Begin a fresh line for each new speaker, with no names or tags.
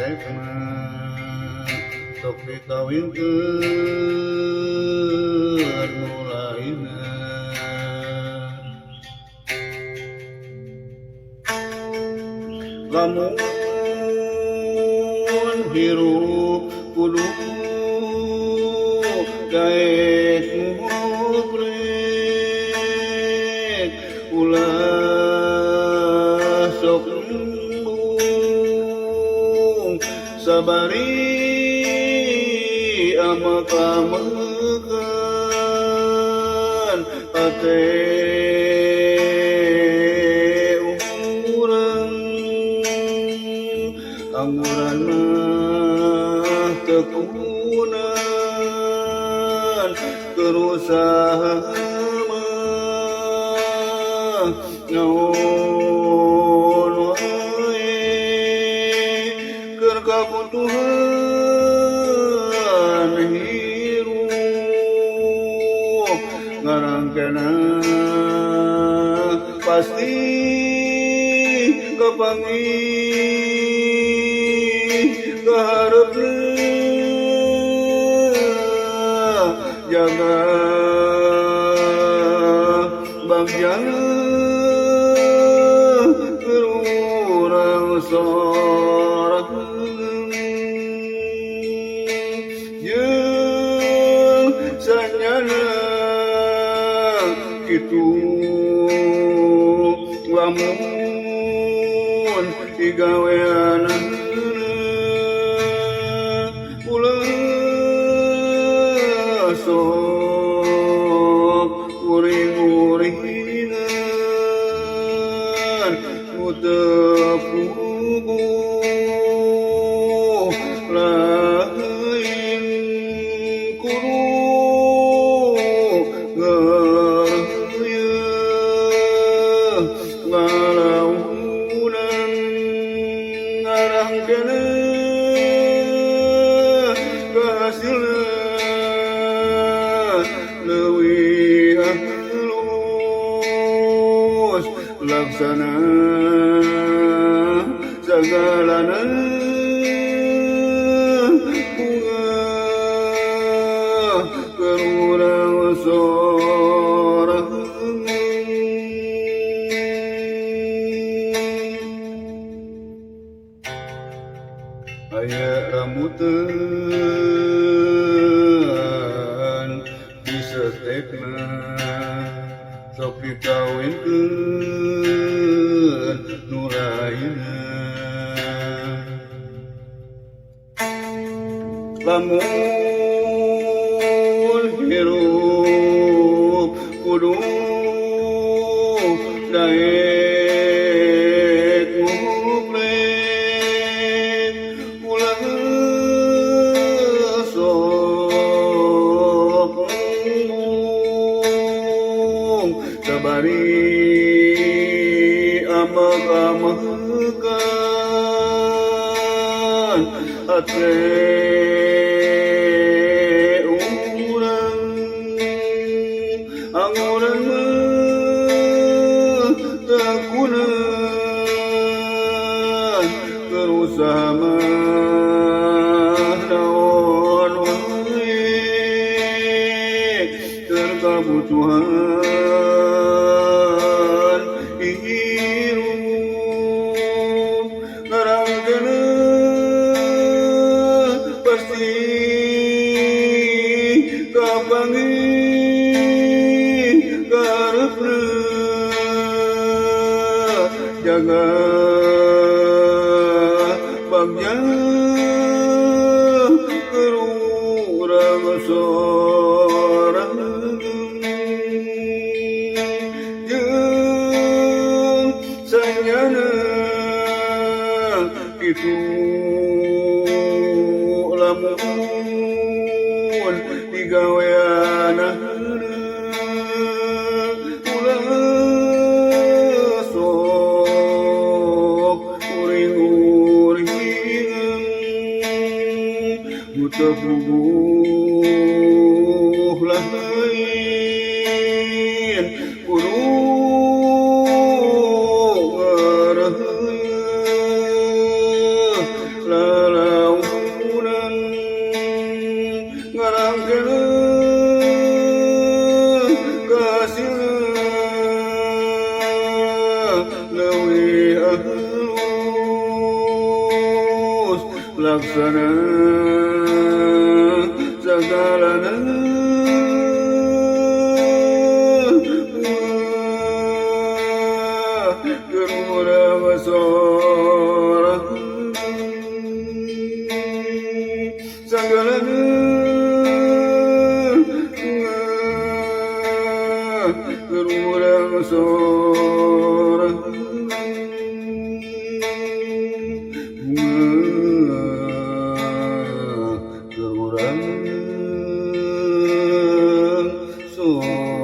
setekna sok dikawinkeun mulaina lamun hirup kudu gaes mubrek ulah sok embung sabari amakamekan ate angguran mah tekunan kerusaha mah naon wae keur kabutuhan hirup ngarangkena pasti kepanggih kaharepna jaga bagja urang sorangan jeung sanyana kitu lamun digaweana sok uring-uringan nu teu puguh lain kudu ngareuyeun ngalaunan ngarangkeun kahasilna leuwih halus laksana sagalana bunga keur urang sorangan aya rambutan disetekna sok dikawinkeun nu lainna lamun hirup kudu daek mubrek ulah sok embung sabari amak-amakan ate urang angguran mah tekunan kerusaha mah naon wae keur kabutuhan hirup ngarangkeuna pasti kapanggih kaharepna jaga bagja keur urang sorangan jeung sanyana kitu lamun digaweana ulah sok uring-uringan nu teu puguh lain kudu ngareuyeun laksana sagalana germura masora sagalana germura masora germura masora